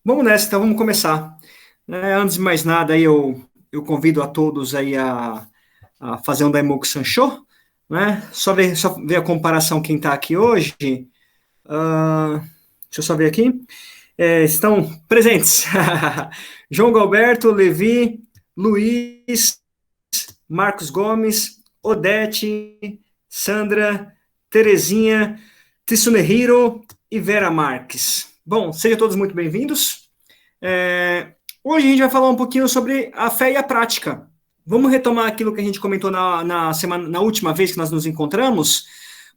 Vamos nessa, então vamos começar. Antes de mais nada, aí eu convido a todos aí a fazer um Daimoku Sansho, né? Só ver a comparação quem está aqui hoje. Ah, deixa eu só ver aqui. Estão presentes João Galberto, Levi, Luiz, Marcos Gomes, Odete, Sandra, Terezinha, Tsunehiro e Vera Marques. Bom, sejam todos muito bem-vindos. Hoje a gente vai falar um pouquinho sobre a fé e a prática. Vamos retomar aquilo que a gente comentou na última vez que nós nos encontramos,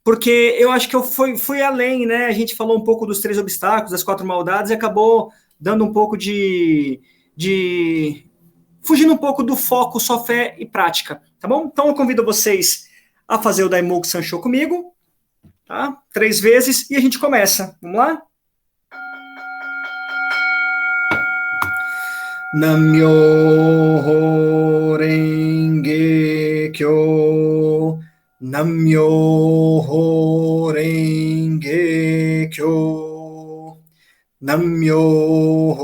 porque eu acho que eu fui além, né? A gente falou um pouco dos 3 obstáculos, das 4 maldades, e acabou dando um pouco fugindo um pouco do foco só fé e prática, tá bom? Então eu convido vocês a fazer o Daimoku Sansho comigo, tá? 3 vezes, e a gente começa. Vamos lá? Nam-myoho Renge Kyo. Nam-myoho Renge Kyo. Nam-myoho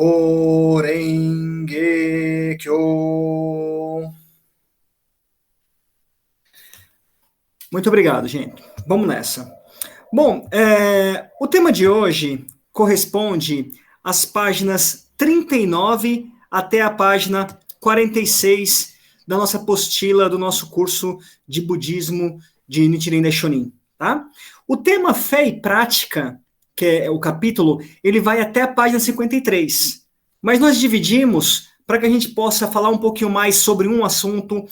Renge Kyo. Muito obrigado, gente. Vamos nessa. Bom, o tema de hoje corresponde às páginas 39 até a página 46 da nossa apostila do nosso curso de budismo de Nichiren Daishonin, tá? O tema fé e prática, que é o capítulo, ele vai até a página 53. Mas nós dividimos para que a gente possa falar um pouquinho mais sobre um assunto,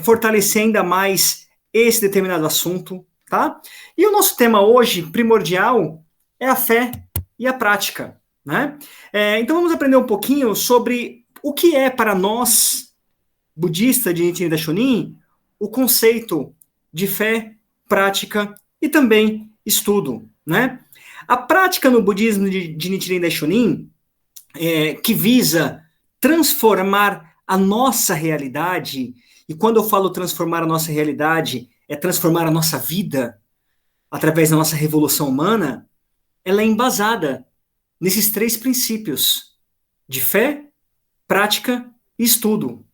fortalecer ainda mais esse determinado assunto, tá? E o nosso tema hoje, primordial, é a fé e a prática, né? Então vamos aprender um pouquinho sobre o que é para nós, budistas de Nichiren Daishonin, o conceito de fé, prática e também estudo, né? A prática no budismo de Nichiren Daishonin, que visa transformar a nossa realidade, e quando eu falo transformar a nossa realidade, é transformar a nossa vida através da nossa revolução humana, ela é embasada nesses 3 princípios de fé, prática e estudo.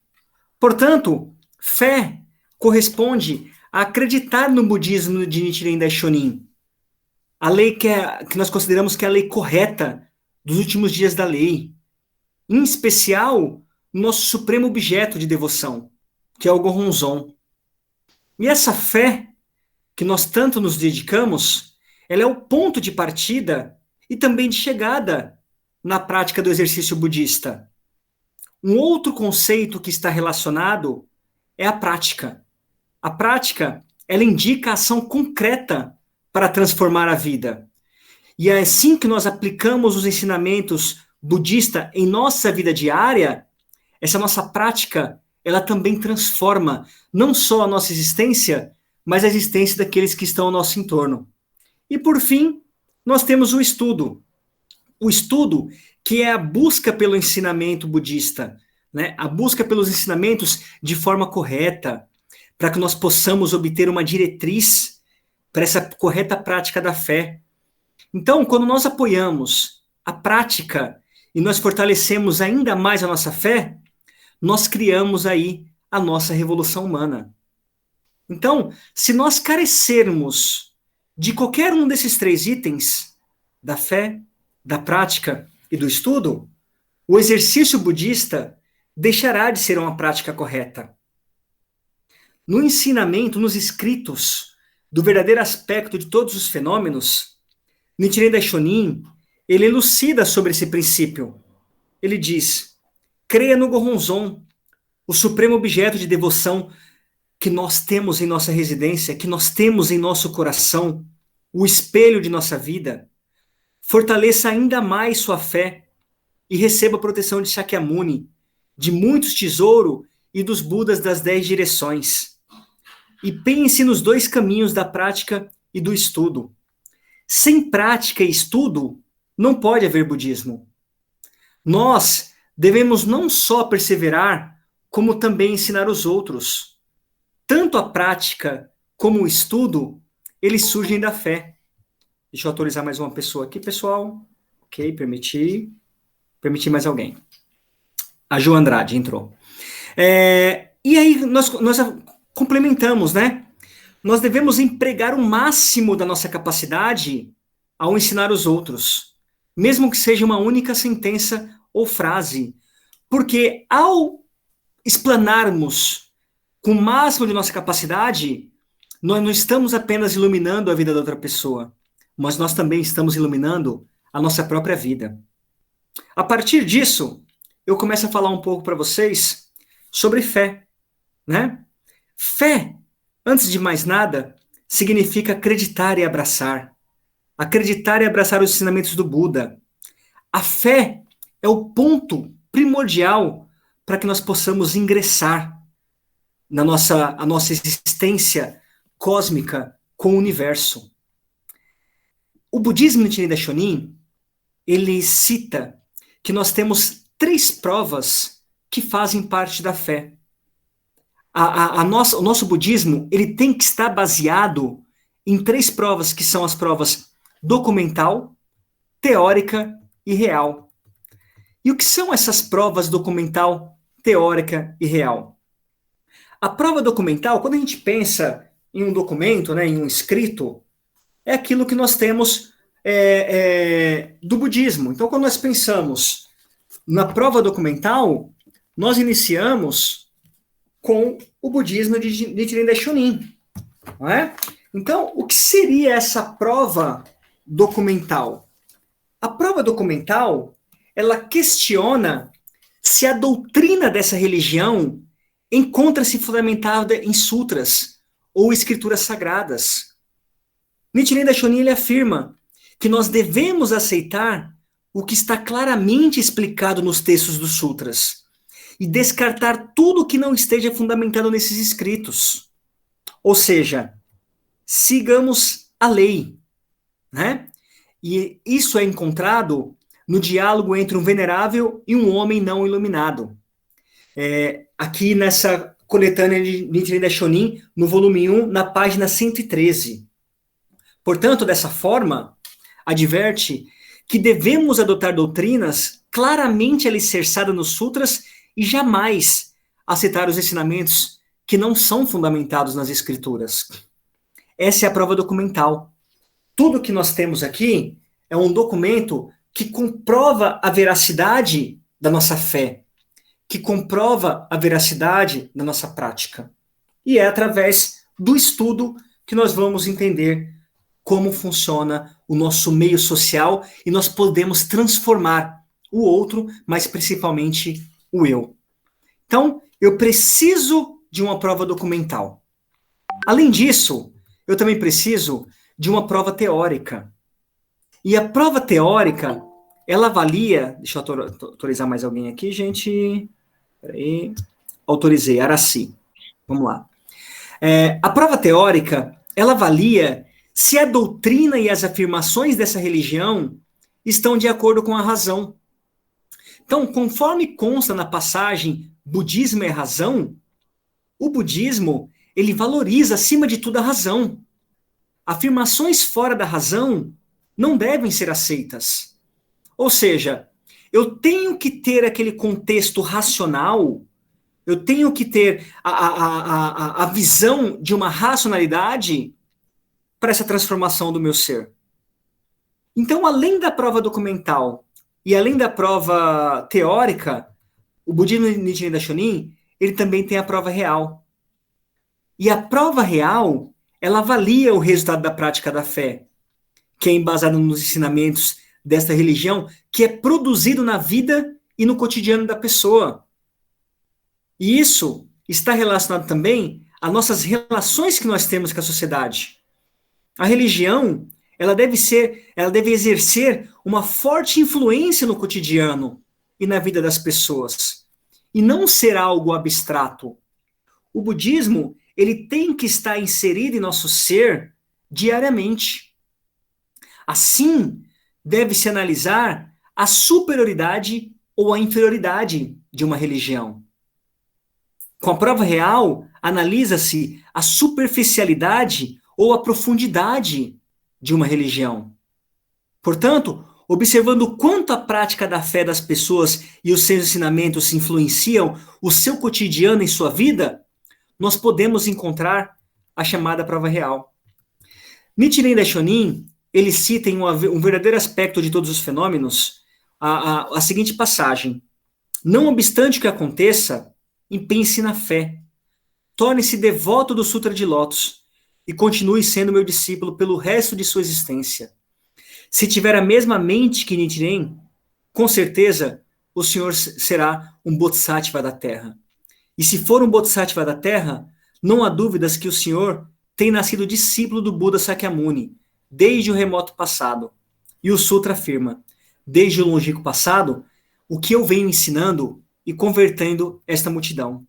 Portanto, fé corresponde a acreditar no budismo de Nichiren Daishonin, a lei que nós consideramos que é a lei correta dos últimos dias da lei, em especial no nosso supremo objeto de devoção, que é o Gohonzon. E essa fé que nós tanto nos dedicamos, ela é o ponto de partida e também de chegada na prática do exercício budista. Um outro conceito que está relacionado é a prática. A prática, ela indica a ação concreta para transformar a vida. E é assim que nós aplicamos os ensinamentos budistas em nossa vida diária, essa nossa prática, ela também transforma não só a nossa existência, mas a existência daqueles que estão ao nosso entorno. E por fim, nós temos o estudo. O estudo que é a busca pelo ensinamento budista, né? A busca pelos ensinamentos de forma correta, para que nós possamos obter uma diretriz para essa correta prática da fé. Então, quando nós apoiamos a prática e nós fortalecemos ainda mais a nossa fé, nós criamos aí a nossa revolução humana. Então, se nós carecermos de qualquer um desses 3 itens, da fé, da prática e do estudo, o exercício budista deixará de ser uma prática correta. No ensinamento, nos escritos do verdadeiro aspecto de todos os fenômenos, Nichiren Daishonin, ele elucida sobre esse princípio. Ele diz: creia no Gohonzon, o supremo objeto de devoção que nós temos em nossa residência, que nós temos em nosso coração, o espelho de nossa vida. Fortaleça ainda mais sua fé e receba a proteção de Shakyamuni, de muitos tesouros e dos Budas das 10 direções. E pense nos 2 caminhos da prática e do estudo. Sem prática e estudo, não pode haver budismo. Nós devemos não só perseverar, como também ensinar os outros. Tanto a prática como o estudo, eles surgem da fé. Deixa eu autorizar mais uma pessoa aqui, pessoal. Ok, permitir. Permitir mais alguém. A Jo Andrade entrou. E aí nós complementamos, né? Nós devemos empregar o máximo da nossa capacidade ao ensinar os outros, mesmo que seja uma única sentença ou frase, porque ao explanarmos com o máximo de nossa capacidade, nós não estamos apenas iluminando a vida da outra pessoa, mas nós também estamos iluminando a nossa própria vida. A partir disso, eu começo a falar um pouco para vocês sobre fé, né? Fé, antes de mais nada, significa acreditar e abraçar. Acreditar e abraçar os ensinamentos do Buda. A fé é o ponto primordial para que nós possamos ingressar na nossa existência cósmica com o universo. O budismo Nichiren Daishonin, ele cita que nós temos 3 provas que fazem parte da fé. O nosso budismo, ele tem que estar baseado em 3 provas, que são as provas documental, teórica e real. E o que são essas provas documental, teórica e real? A prova documental, quando a gente pensa em um documento, né, em um escrito, é aquilo que nós temos do budismo. Então, quando nós pensamos na prova documental, nós iniciamos com o budismo de Nichiren Daishonin, não é? Então, o que seria essa prova documental? A prova documental, ela questiona se a doutrina dessa religião encontra-se fundamentada em sutras ou escrituras sagradas. Nichiren Daishonin, ele afirma que nós devemos aceitar o que está claramente explicado nos textos dos sutras e descartar tudo que não esteja fundamentado nesses escritos. Ou seja, sigamos a lei, né? E isso é encontrado no diálogo entre um venerável e um homem não iluminado. Aqui nessa coletânea de Nichiren Daishonin, no volume 1, na página 113. Portanto, dessa forma, adverte que devemos adotar doutrinas claramente alicerçadas nos sutras e jamais aceitar os ensinamentos que não são fundamentados nas escrituras. Essa é a prova documental. Tudo que nós temos aqui é um documento que comprova a veracidade da nossa fé, que comprova a veracidade da nossa prática. E é através do estudo que nós vamos entender como funciona o nosso meio social e nós podemos transformar o outro, mas principalmente o eu. Então, eu preciso de uma prova documental. Além disso, eu também preciso de uma prova teórica. E a prova teórica, ela avalia... Deixa eu autorizar mais alguém aqui, gente. Peraí. Autorizei, Araci. Vamos lá. A prova teórica, ela avalia se a doutrina e as afirmações dessa religião estão de acordo com a razão. Então, conforme consta na passagem Budismo é razão, o budismo, ele valoriza acima de tudo a razão. Afirmações fora da razão não devem ser aceitas. Ou seja, eu tenho que ter aquele contexto racional, eu tenho que ter a visão de uma racionalidade para essa transformação do meu ser. Então, além da prova documental e além da prova teórica, o budismo Nichiren Daishonin, ele também tem a prova real. E a prova real, ela avalia o resultado da prática da fé, que é embasado nos ensinamentos desta religião, que é produzido na vida e no cotidiano da pessoa. E isso está relacionado também às nossas relações que nós temos com a sociedade. A religião, ela deve exercer uma forte influência no cotidiano e na vida das pessoas, e não ser algo abstrato. O budismo, ele tem que estar inserido em nosso ser diariamente. Assim, deve-se analisar a superioridade ou a inferioridade de uma religião. Com a prova real, analisa-se a superficialidade ou a profundidade de uma religião. Portanto, observando o quanto a prática da fé das pessoas e os seus ensinamentos influenciam o seu cotidiano em sua vida, nós podemos encontrar a chamada prova real. Nichiren Daishonin, ele cita em um verdadeiro aspecto de todos os fenômenos a seguinte passagem: não obstante o que aconteça, empenhe-se na fé, torne-se devoto do Sutra de Lótus e continue sendo meu discípulo pelo resto de sua existência. Se tiver a mesma mente que Nichiren, com certeza o senhor será um Bodhisattva da Terra. E se for um Bodhisattva da Terra, não há dúvidas que o senhor tem nascido discípulo do Buda Sakyamuni, desde o remoto passado. E o Sutra afirma: desde o longínquo passado, o que eu venho ensinando e convertendo esta multidão.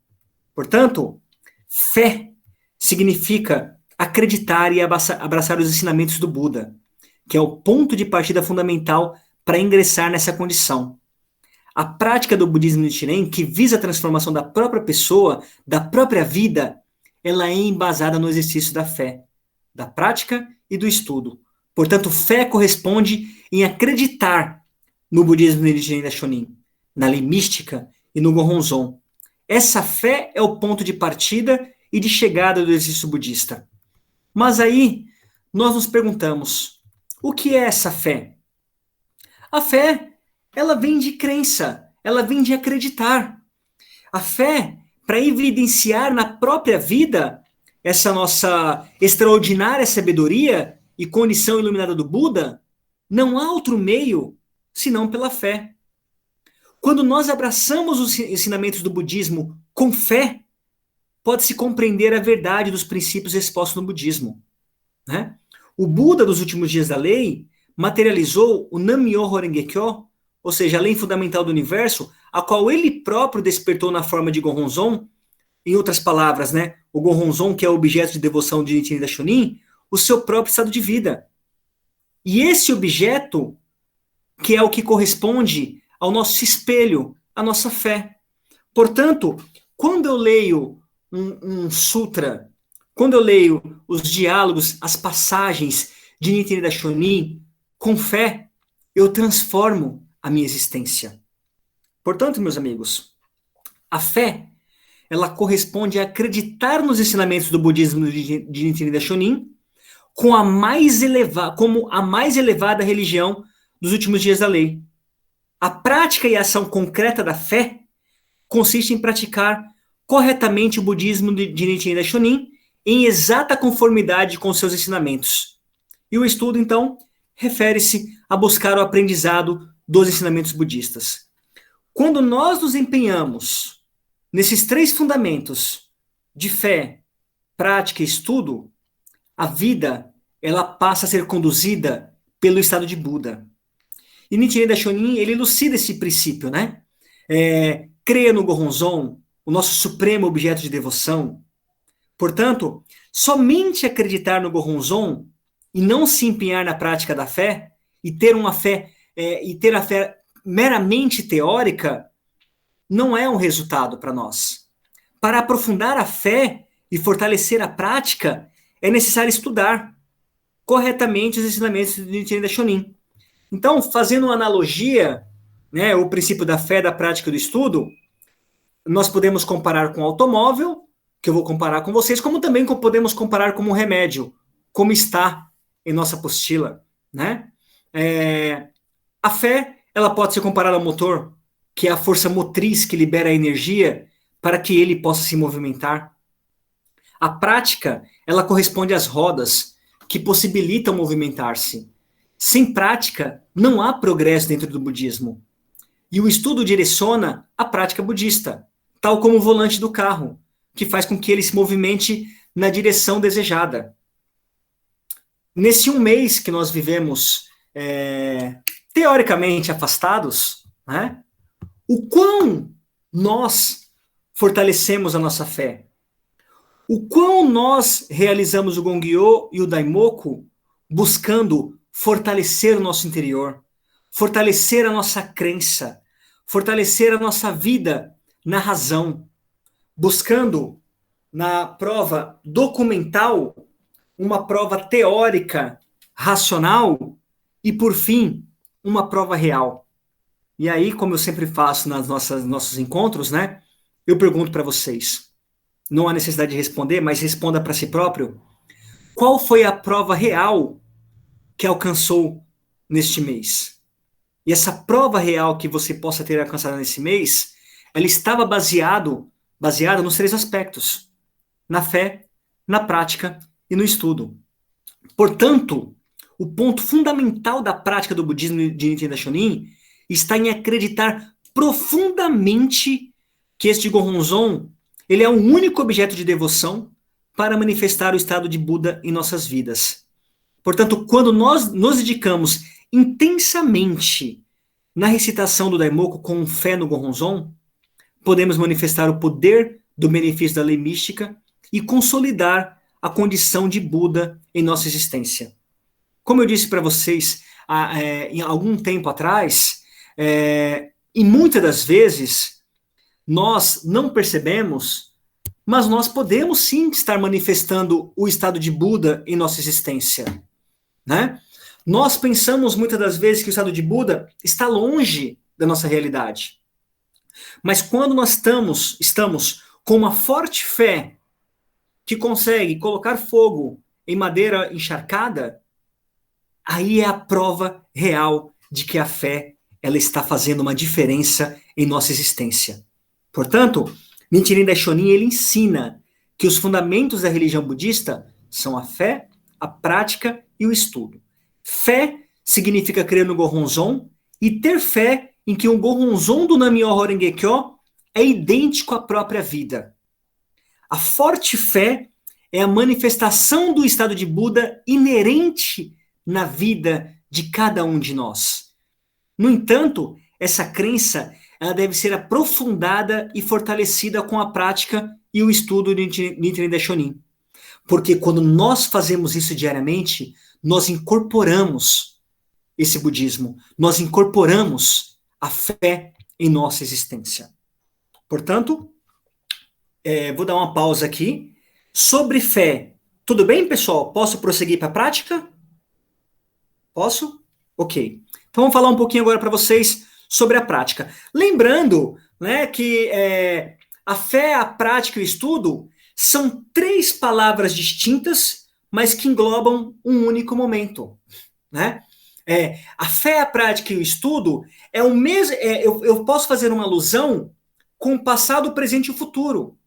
Portanto, fé significa acreditar e abraçar os ensinamentos do Buda, que é o ponto de partida fundamental para ingressar nessa condição. A prática do budismo Nichiren, que visa a transformação da própria pessoa, da própria vida, ela é embasada no exercício da fé, da prática e do estudo. Portanto, fé corresponde em acreditar no budismo Nichiren Daishonin, na lei mística e no Gohonzon. Essa fé é o ponto de partida e de chegada do exercício budista. Mas aí, nós nos perguntamos, o que é essa fé? A fé, ela vem de crença, ela vem de acreditar. A fé, para evidenciar na própria vida essa nossa extraordinária sabedoria e condição iluminada do Buda, não há outro meio senão pela fé. Quando nós abraçamos os ensinamentos do budismo com fé, pode-se compreender a verdade dos princípios expostos no budismo, né? O Buda dos últimos dias da lei materializou o Nam-myoho Renge-kyo, ou seja, a lei fundamental do universo, a qual ele próprio despertou na forma de Gohonzon. Em outras palavras, né, o Gohonzon, que é o objeto de devoção de Nichiren Daishonin, o seu próprio estado de vida. E esse objeto, que é o que corresponde ao nosso espelho, à nossa fé. Portanto, quando eu leio um sutra, quando eu leio os diálogos, as passagens de Nichiren Daishonin com fé, eu transformo a minha existência. Portanto, meus amigos, a fé, ela corresponde a acreditar nos ensinamentos do budismo de Nichiren Daishonin como a mais elevada religião dos últimos dias da lei. A prática e a ação concreta da fé consiste em praticar corretamente o budismo de Nichiren Daishonin em exata conformidade com seus ensinamentos. E o estudo, então, refere-se a buscar o aprendizado dos ensinamentos budistas. Quando nós nos empenhamos nesses três fundamentos de fé, prática e estudo, a vida ela passa a ser conduzida pelo estado de Buda. E Nichiren Daishonin, ele elucida esse princípio, né? Creia no Gohonzon, o nosso supremo objeto de devoção. Portanto, somente acreditar no Gohonzon e não se empenhar na prática da fé e ter a fé meramente teórica não é um resultado para nós. Para aprofundar a fé e fortalecer a prática, é necessário estudar corretamente os ensinamentos de Nichiren Daishonin. Então, fazendo uma analogia, né, o princípio da fé, da prática e do estudo, nós podemos comparar com o automóvel, que eu vou comparar com vocês, como também podemos comparar com um remédio, como está em nossa apostila, né? A fé, ela pode ser comparada ao motor, que é a força motriz que libera a energia para que ele possa se movimentar. A prática, ela corresponde às rodas, que possibilitam movimentar-se. Sem prática, não há progresso dentro do budismo. E o estudo direciona a prática budista, tal como o volante do carro, que faz com que ele se movimente na direção desejada. Nesse um mês que nós vivemos teoricamente afastados, né, o quão nós fortalecemos a nossa fé, o quão nós realizamos o Gongyo e o Daimoku buscando fortalecer o nosso interior, fortalecer a nossa crença, fortalecer a nossa vida na razão, buscando na prova documental uma prova teórica, racional e, por fim, uma prova real. E aí, como eu sempre faço nossos encontros, né? Eu pergunto para vocês. Não há necessidade de responder, mas responda para si próprio. Qual foi a prova real que alcançou neste mês? E essa prova real que você possa ter alcançado nesse mês, ela estava baseada nos três aspectos: na fé, na prática e no estudo. Portanto, o ponto fundamental da prática do budismo de Nichiren Daishonin está em acreditar profundamente que este Gohonzon ele é o único objeto de devoção para manifestar o estado de Buda em nossas vidas. Portanto, quando nós nos dedicamos intensamente na recitação do Daimoku com fé no Gohonzon, podemos manifestar o poder do benefício da lei mística e consolidar a condição de Buda em nossa existência. Como eu disse para vocês em algum tempo atrás, e muitas das vezes nós não percebemos, mas nós podemos sim estar manifestando o estado de Buda em nossa existência, né? Nós pensamos muitas das vezes que o estado de Buda está longe da nossa realidade. Mas quando nós estamos com uma forte fé que consegue colocar fogo em madeira encharcada, aí é a prova real de que a fé ela está fazendo uma diferença em nossa existência. Portanto, Nichiren Daishonin ele ensina que os fundamentos da religião budista são a fé, a prática e o estudo. Fé significa crer no Gohonzon e ter fé em que o Gohonzon do Nam-myoho Renge-kyo é idêntico à própria vida. A forte fé é a manifestação do estado de Buda inerente na vida de cada um de nós. No entanto, essa crença ela deve ser aprofundada e fortalecida com a prática e o estudo de Nichiren Daishonin. Porque quando nós fazemos isso diariamente, nós incorporamos esse budismo, nós incorporamos a fé em nossa existência. Portanto, vou dar uma pausa aqui. Sobre fé, tudo bem, pessoal? Posso prosseguir para a prática? Posso? Ok. Então vamos falar um pouquinho agora para vocês sobre a prática. Lembrando, né, que a fé, a prática e o estudo são três palavras distintas, mas que englobam um único momento, né? A fé, a prática e o estudo é o mesmo. Eu posso fazer uma alusão com o passado, o presente e o futuro.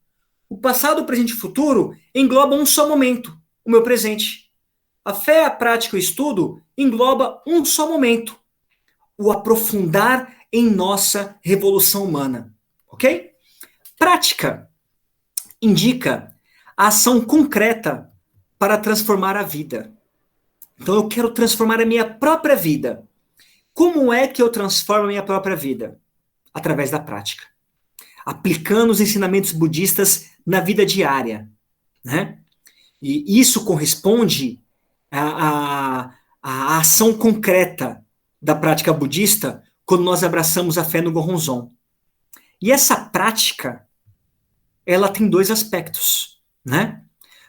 O passado, o presente e o futuro englobam um só momento, o meu presente. A fé, a prática e o estudo engloba um só momento, o aprofundar em nossa revolução humana, ok? Prática indica a ação concreta para transformar a vida. Então eu quero transformar a minha própria vida. Como é que eu transformo a minha própria vida? Através da prática. Aplicando os ensinamentos budistas na vida diária, né? E isso corresponde à ação concreta da prática budista quando nós abraçamos a fé no Gohonzon. E essa prática, ela tem dois aspectos, né?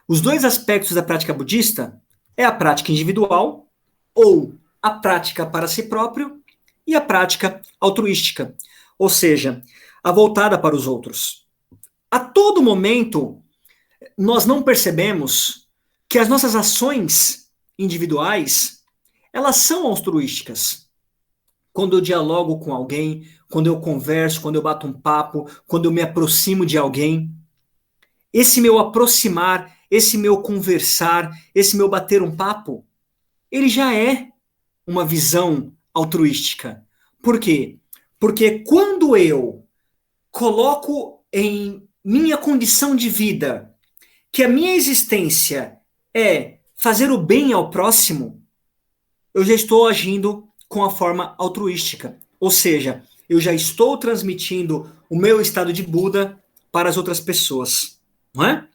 Os dois aspectos da prática budista é a prática individual, ou a prática para si próprio, e a prática altruística, ou seja, a voltada para os outros. A todo momento, nós não percebemos que as nossas ações individuais, elas são altruísticas. Quando eu dialogo com alguém, quando eu converso, quando eu bato um papo, quando eu me aproximo de alguém, esse meu aproximar, esse meu conversar, esse meu bater um papo, ele já é uma visão altruística. Por quê? Porque quando eu coloco em minha condição de vida que a minha existência é fazer o bem ao próximo, eu já estou agindo com a forma altruística. Ou seja, eu já estou transmitindo o meu estado de Buda para as outras pessoas. Não é?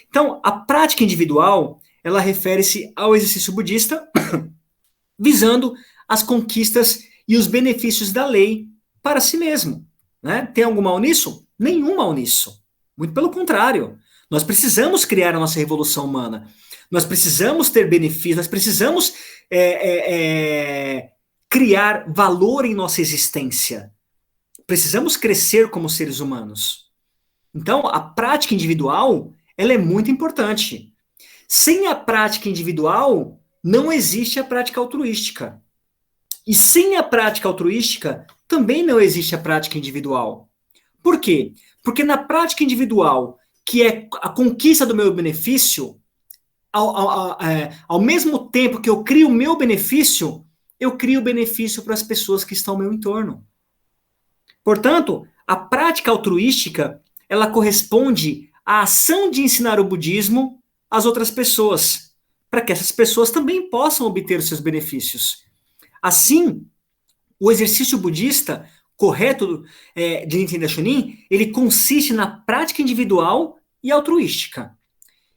Então, a prática individual, ela refere-se ao exercício budista, visando as conquistas e os benefícios da lei para si mesmo. Né? Tem algum mal nisso? Nenhum mal nisso. Muito pelo contrário. Nós precisamos criar a nossa revolução humana. Nós precisamos ter benefícios, nós precisamos criar valor em nossa existência. Precisamos crescer como seres humanos. Então, a prática individual, ela é muito importante. Sem a prática individual, não existe a prática altruística. E sem a prática altruística, também não existe a prática individual. Por quê? Porque na prática individual, que é a conquista do meu benefício, ao mesmo tempo que eu crio o meu benefício, eu crio benefício para as pessoas que estão ao meu entorno. Portanto, a prática altruística, ela corresponde à ação de ensinar o budismo às outras pessoas, para que essas pessoas também possam obter os seus benefícios. Assim, o exercício budista correto de Nichiren Daishonin, ele consiste na prática individual e altruística.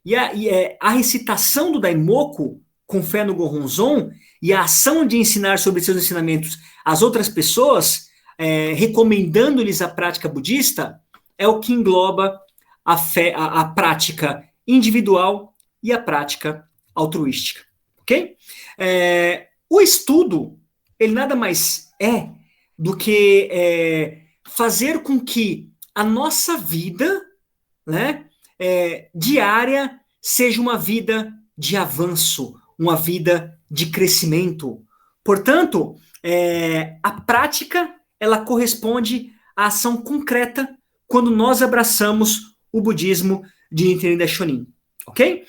E a recitação do Daimoku, com fé no Gohonzon, e a ação de ensinar sobre seus ensinamentos às outras pessoas, recomendando-lhes a prática budista, é o que engloba a prática individual e a prática altruística. Ok? O estudo, ele nada mais é do que fazer com que a nossa vida, né, diária seja uma vida de avanço, uma vida de crescimento. Portanto, a prática, ela corresponde à ação concreta quando nós abraçamos o budismo de Nichiren Daishonin, ok?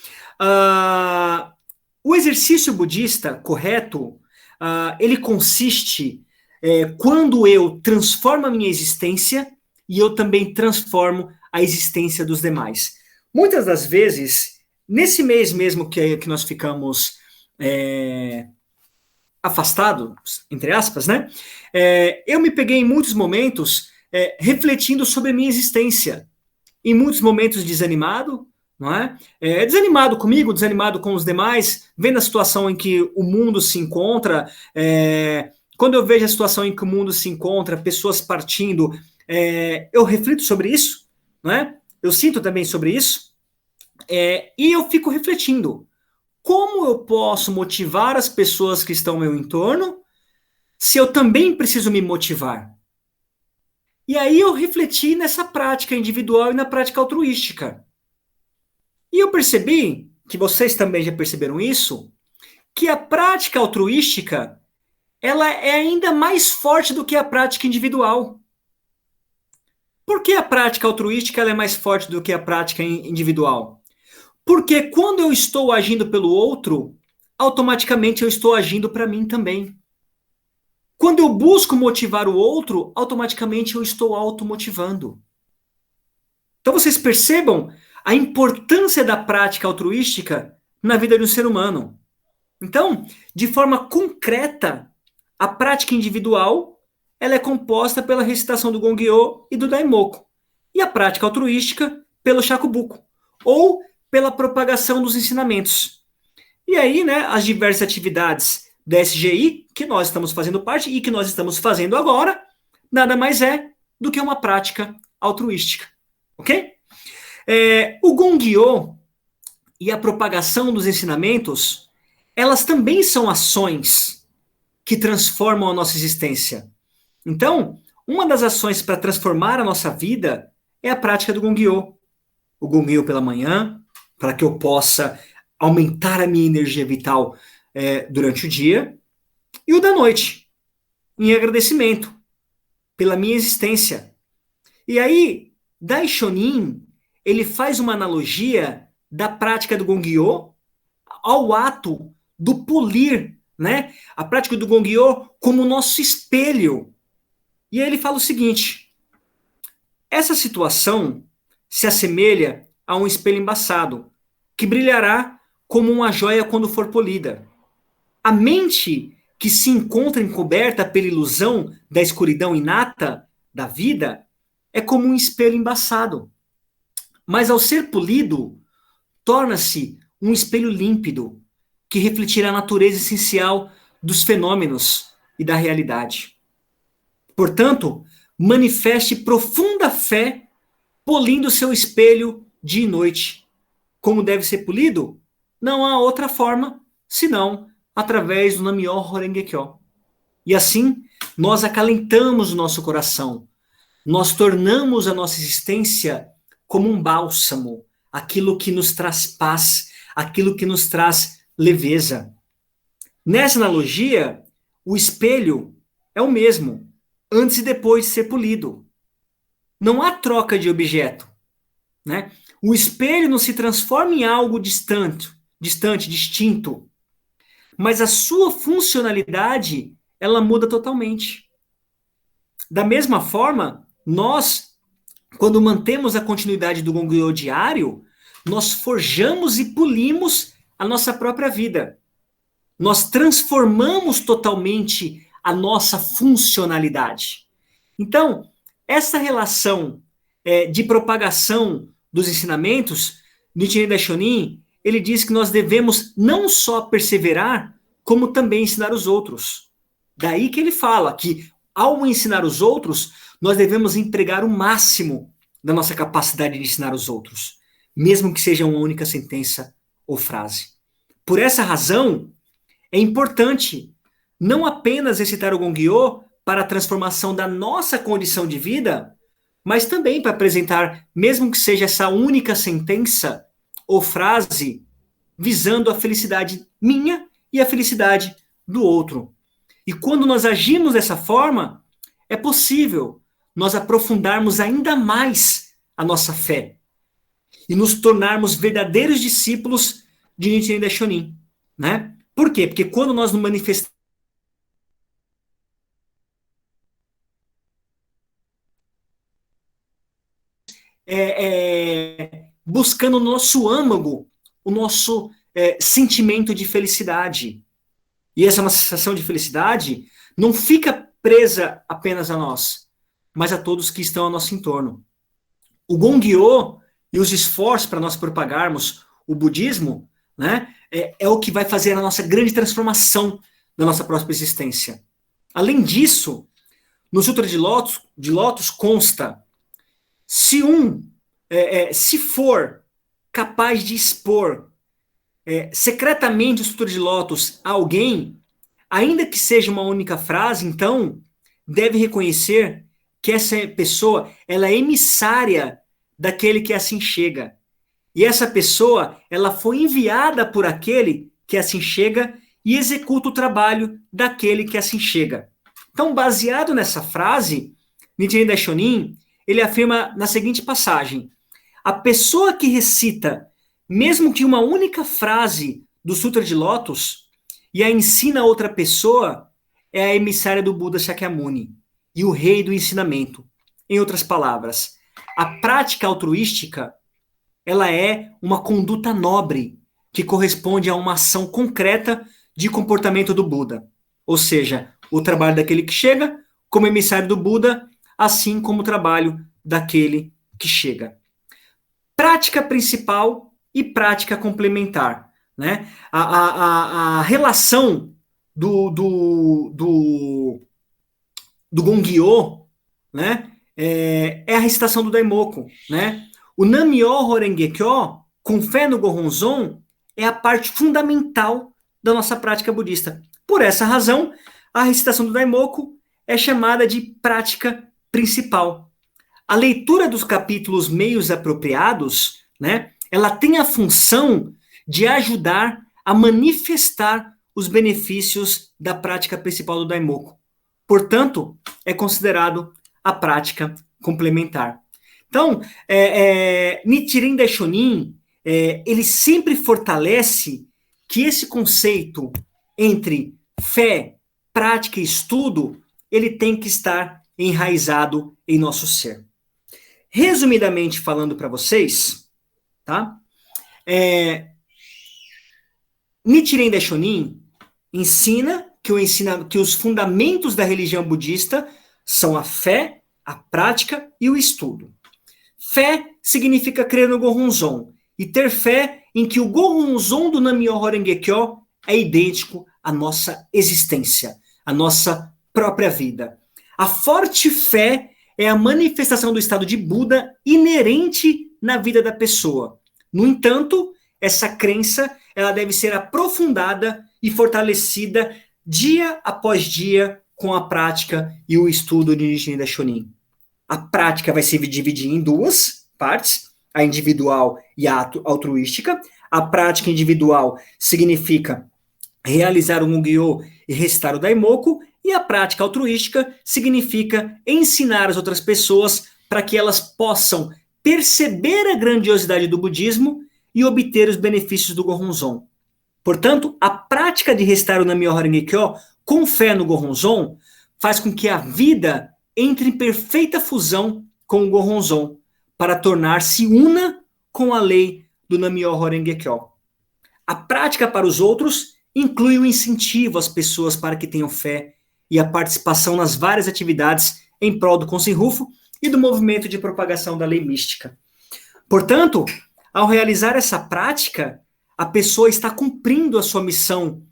O exercício budista correto, ele consiste quando eu transformo a minha existência e eu também transformo a existência dos demais. Muitas das vezes, nesse mês mesmo que nós ficamos afastados, entre aspas, né? Eu me peguei em muitos momentos refletindo sobre a minha existência. Em muitos momentos desanimado, não é? Desanimado comigo, desanimado com os demais, vendo a situação em que o mundo se encontra. Quando eu vejo a situação em que o mundo se encontra, pessoas partindo, eu reflito sobre isso, não é? Eu sinto também sobre isso, e eu fico refletindo. Como eu posso motivar as pessoas que estão ao meu entorno se eu também preciso me motivar? E aí eu refleti nessa prática individual e na prática altruística. E eu percebi, que vocês também já perceberam isso, que a prática altruística, ela é ainda mais forte do que a prática individual. Por que a prática altruística ela é mais forte do que a prática individual? Porque quando eu estou agindo pelo outro, automaticamente eu estou agindo para mim também. Quando eu busco motivar o outro, automaticamente eu estou automotivando. Então vocês percebam a importância da prática altruística na vida de um ser humano. Então, de forma concreta, a prática individual ela é composta pela recitação do Gongyo e do Daimoku. E a prática altruística pelo Shakubuku. Ou pela propagação dos ensinamentos. E aí, né, as diversas atividades da SGI, que nós estamos fazendo parte e que nós estamos fazendo agora, nada mais é do que uma prática altruística. Ok? O Gongyo e a propagação dos ensinamentos, elas também são ações que transformam a nossa existência. Então, uma das ações para transformar a nossa vida é a prática do Gongyo. O Gongyo pela manhã, para que eu possa aumentar a minha energia vital durante o dia, e o da noite, em agradecimento pela minha existência. E aí, Daishonin, ele faz uma analogia da prática do Gongyo ao ato do polir, né? A prática do Gongyo como nosso espelho. E aí ele fala o seguinte: essa situação se assemelha a um espelho embaçado, que brilhará como uma joia quando for polida. A mente que se encontra encoberta pela ilusão da escuridão inata da vida é como um espelho embaçado. Mas ao ser polido, torna-se um espelho límpido, que refletirá a natureza essencial dos fenômenos e da realidade. Portanto, manifeste profunda fé, polindo seu espelho dia e noite. Como deve ser polido? Não há outra forma, senão através do Nam-myoho Renge Kyo. E assim, nós acalentamos o nosso coração, nós tornamos a nossa existência como um bálsamo, aquilo que nos traz paz, aquilo que nos traz leveza. Nessa analogia, o espelho é o mesmo, antes e depois de ser polido. Não há troca de objeto, né? O espelho não se transforma em algo distante, distinto, mas a sua funcionalidade, ela muda totalmente. Da mesma forma, nós, quando mantemos a continuidade do Gongyo diário, nós forjamos e polimos a nossa própria vida. Nós transformamos totalmente a nossa funcionalidade. Então, essa relação de propagação dos ensinamentos, Nichiren Daishonin, ele diz que nós devemos não só perseverar, como também ensinar os outros. Daí que ele fala que, ao ensinar os outros, nós devemos empregar o máximo da nossa capacidade de ensinar os outros, mesmo que seja uma única sentença ou frase. Por essa razão, é importante não apenas recitar o Gongyo para a transformação da nossa condição de vida, mas também para apresentar, mesmo que seja essa única sentença ou frase, visando a felicidade minha e a felicidade do outro. E quando nós agimos dessa forma, é possível nós aprofundarmos ainda mais a nossa fé e nos tornarmos verdadeiros discípulos de Nichiren Daishonin, né? Por quê? Porque quando nós nos manifestamos buscando no nosso âmago o nosso sentimento de felicidade. E essa nossa sensação de felicidade não fica presa apenas a nós, mas a todos que estão ao nosso entorno. O Gongyo e os esforços para nós propagarmos o budismo, né, é o que vai fazer a nossa grande transformação da nossa própria existência. Além disso, no Sutra de Lotus consta, se for capaz de expor secretamente o Sutra de Lotus a alguém, ainda que seja uma única frase, então, deve reconhecer que essa pessoa ela é emissária daquele que assim chega. E essa pessoa, ela foi enviada por aquele que assim chega e executa o trabalho daquele que assim chega. Então, baseado nessa frase, Nichiren Daishonin, ele afirma na seguinte passagem: a pessoa que recita, mesmo que uma única frase do Sutra de Lotus, e a ensina a outra pessoa, é a emissária do Buda Shakyamuni e o rei do ensinamento. Em outras palavras, a prática altruística, ela é uma conduta nobre que corresponde a uma ação concreta de comportamento do Buda. Ou seja, o trabalho daquele que chega como emissário do Buda, assim como o trabalho daquele que chega. Prática principal e prática complementar, né? A relação do Gongyo, né? É a recitação do Daimoku, né? O Nam-myoho Renge-kyo, com fé no Gohonzon, é a parte fundamental da nossa prática budista. Por essa razão, a recitação do Daimoku é chamada de prática principal. A leitura dos capítulos meios apropriados, né, ela tem a função de ajudar a manifestar os benefícios da prática principal do Daimoku. Portanto, é considerado a prática complementar. Então, Nichiren Daishonin, ele sempre fortalece que esse conceito entre fé, prática e estudo, ele tem que estar enraizado em nosso ser. Resumidamente falando para vocês, tá? Nichiren Daishonin ensina que os fundamentos da religião budista são a fé, a prática e o estudo. Fé significa crer no Gohonzon e ter fé em que o Gohonzon do Nam-myoho Renge-kyo é idêntico à nossa existência, à nossa própria vida. A forte fé é a manifestação do estado de Buda inerente na vida da pessoa. No entanto, essa crença ela deve ser aprofundada e fortalecida dia após dia com a prática e o estudo de Nichiren Daishonin. A prática vai se dividir em duas partes, a individual e a altruística. A prática individual significa realizar o Mugyo e recitar o Daimoku, e a prática altruística significa ensinar as outras pessoas para que elas possam perceber a grandiosidade do budismo e obter os benefícios do Gohonzon. Portanto, a prática de recitar o Nam-myoho Renge-kyo com fé no Gohonzon faz com que a vida entre em perfeita fusão com o Gohonzon para tornar-se una com a lei do Nam-myoho Renge-kyo. A prática para os outros inclui o incentivo às pessoas para que tenham fé e a participação nas várias atividades em prol do Kosen Rufu e do movimento de propagação da lei mística. Portanto, ao realizar essa prática, a pessoa está cumprindo a sua missão,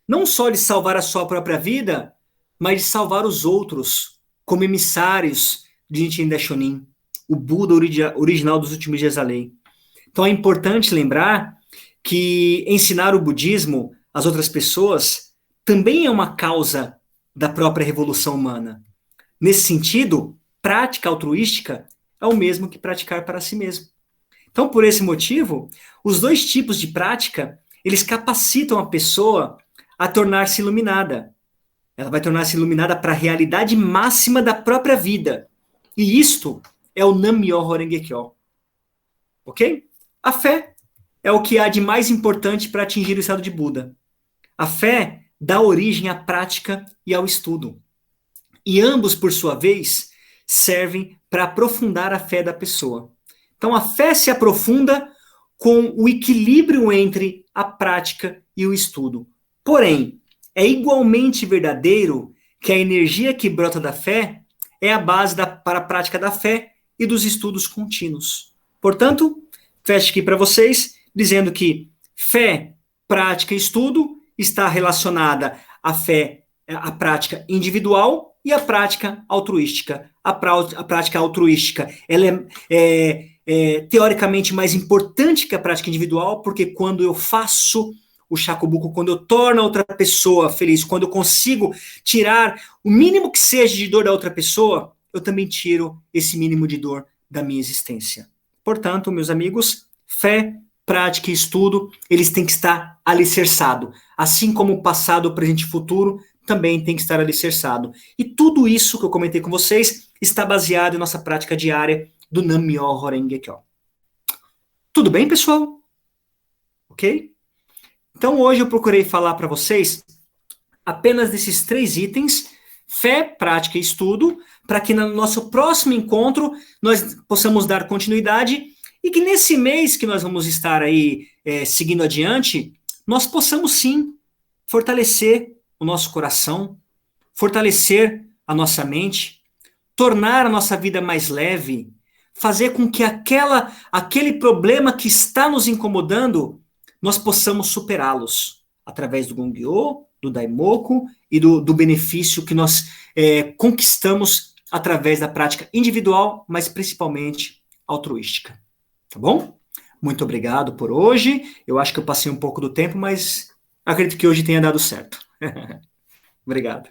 não só de salvar a sua própria vida, mas de salvar os outros, como emissários de Nichiren Daishonin, o Buda original dos últimos dias da lei. Então é importante lembrar que ensinar o budismo às outras pessoas também é uma causa da própria revolução humana. Nesse sentido, prática altruística é o mesmo que praticar para si mesmo. Então, por esse motivo, os dois tipos de prática, eles capacitam a pessoa a tornar-se iluminada. Ela vai tornar-se iluminada para a realidade máxima da própria vida. E isto é o Nam-myoho Renge-kyo. Ok? A fé é o que há de mais importante para atingir o estado de Buda. A fé dá origem à prática e ao estudo. E ambos, por sua vez, servem para aprofundar a fé da pessoa. Então, a fé se aprofunda com o equilíbrio entre a prática e o estudo. Porém, é igualmente verdadeiro que a energia que brota da fé é a base para a prática da fé e dos estudos contínuos. Portanto, fecho aqui para vocês dizendo que fé, prática e estudo está relacionada à fé, à prática individual e à prática altruística. A prática altruística ela é teoricamente mais importante que a prática individual, porque quando eu faço o shakubuku, quando eu torno a outra pessoa feliz, quando eu consigo tirar o mínimo que seja de dor da outra pessoa, eu também tiro esse mínimo de dor da minha existência. Portanto, meus amigos, fé, prática e estudo, eles têm que estar alicerçados. Assim como o passado, o presente e o futuro também tem que estar alicerçado. E tudo isso que eu comentei com vocês está baseado em nossa prática diária do Nam-myoho Renge-kyo. Tudo bem, pessoal? Ok? Então, hoje eu procurei falar para vocês apenas desses 3 itens, fé, prática e estudo, para que no nosso próximo encontro nós possamos dar continuidade e que nesse mês que nós vamos estar aí seguindo adiante, nós possamos sim fortalecer o nosso coração, fortalecer a nossa mente, tornar a nossa vida mais leve, fazer com que aquele problema que está nos incomodando, nós possamos superá-los através do Gongyo, do Daimoku e do benefício que nós conquistamos através da prática individual, mas principalmente altruística. Tá bom? Muito obrigado por hoje. Eu acho que eu passei um pouco do tempo, mas acredito que hoje tenha dado certo. Obrigado.